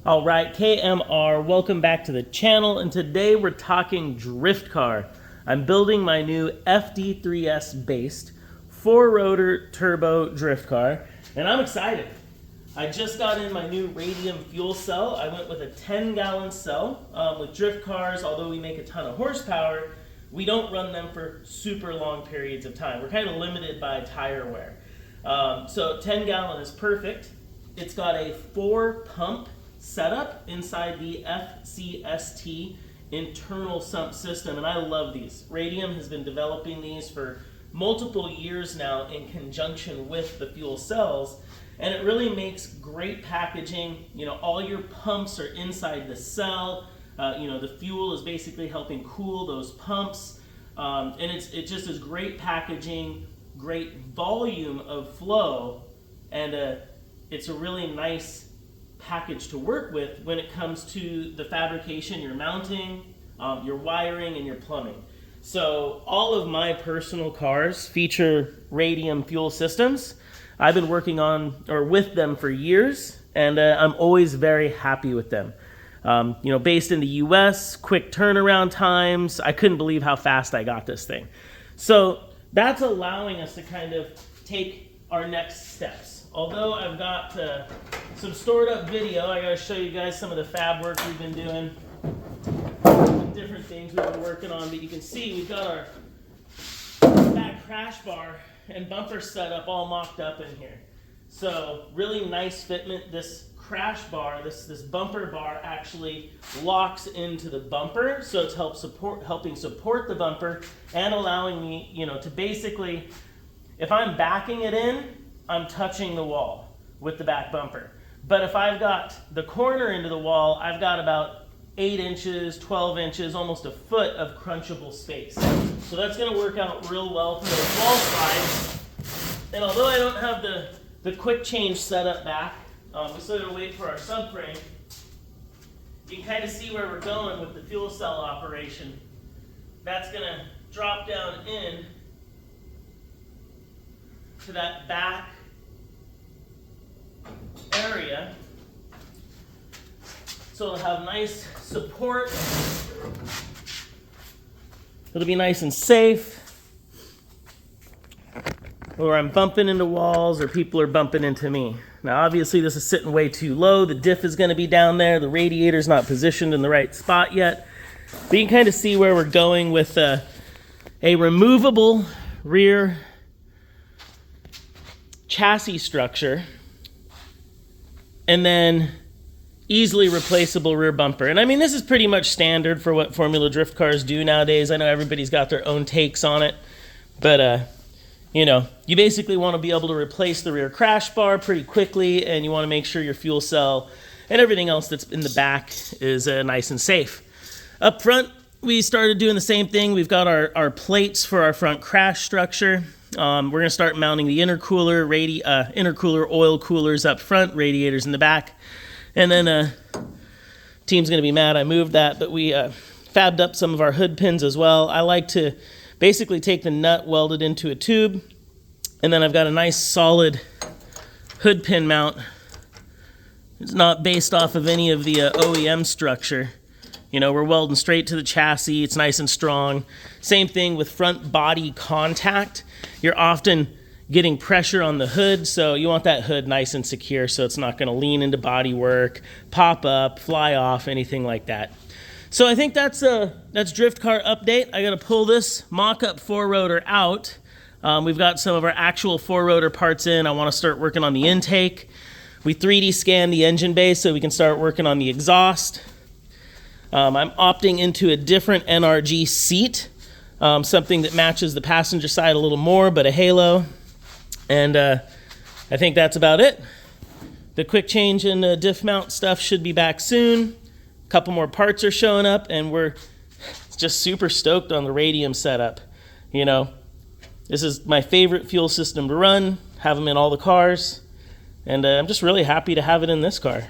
All right, KMR, welcome back to the channel, and today we're talking drift car. I'm building my new FD3S based 4-rotor turbo drift car, and I'm excited. I just got in my new Radium fuel cell. I went with a 10-gallon cell. With drift cars, although we make a ton of horsepower, we don't run them for super long periods of time. We're kind of limited by tire wear. So 10-gallon is perfect. It's got a 4-pump setup inside the FCST internal sump system, and I love these. Radium has been developing these for multiple years now in conjunction with the fuel cells, and it really makes great packaging. You know, all your pumps are inside the cell. The fuel is basically helping cool those pumps, and it just is great packaging, great volume of flow, and it's a really nice package to work with when it comes to the fabrication, your mounting, your wiring, and your plumbing. So all of my personal cars feature Radium fuel systems. I've been working on or with them for years, and I'm always very happy with them. Based in the US, quick turnaround times. I couldn't believe how fast I got this thing. So that's allowing us to kind of take our next steps. Although I've got some stored up video, I gotta show you guys some of the fab work we've been doing, different things we've been working on. But you can see we've got our back crash bar and bumper setup all mocked up in here. So really nice fitment. This crash bar, this bumper bar actually locks into the bumper, so it's helping support the bumper and allowing me, to basically, if I'm backing it in, I'm touching the wall with the back bumper. But if I've got the corner into the wall, I've got about 8 inches, 12 inches, almost a foot of crunchable space. So that's gonna work out real well for the wall side. And although I don't have the quick change setup back, we still gotta wait for our subframe. You can kind of see where we're going with the fuel cell operation. That's gonna drop down in to that back area, so it'll have nice support. It'll be nice and safe, or I'm bumping into walls or people are bumping into me. Now obviously this is sitting way too low. The diff is going to be down there. The radiator's not positioned in the right spot yet, but you can kind of see where we're going with a removable rear chassis structure, and then easily replaceable rear bumper. And I mean, this is pretty much standard for what Formula Drift cars do nowadays. I know everybody's got their own takes on it, but you basically want to be able to replace the rear crash bar pretty quickly, and you want to make sure your fuel cell and everything else that's in the back is nice and safe. Up front, we started doing the same thing. We've got our plates for our front crash structure. We're going to start mounting the intercooler, intercooler oil coolers up front, radiators in the back. And then team's going to be mad I moved that, but we fabbed up some of our hood pins as well. I like to basically take the nut, weld it into a tube, and then I've got a nice solid hood pin mount. It's not based off of any of the OEM structure. We're welding straight to the chassis. It's nice and strong. Same thing with front body contact. You're often getting pressure on the hood, so you want that hood nice and secure so it's not going to lean into body work, pop up, fly off, anything like that. So I think that's drift car update. I got to pull this mock-up 4-rotor out. We've got some of our actual 4-rotor parts in. I want to start working on the intake. We 3D scanned the engine bay so we can start working on the exhaust. I'm opting into a different NRG seat, something that matches the passenger side a little more, but a halo. And I think that's about it. The quick change and diff mount stuff should be back soon. A couple more parts are showing up, and we're just super stoked on the Radium setup. This is my favorite fuel system to run, have them in all the cars, and I'm just really happy to have it in this car.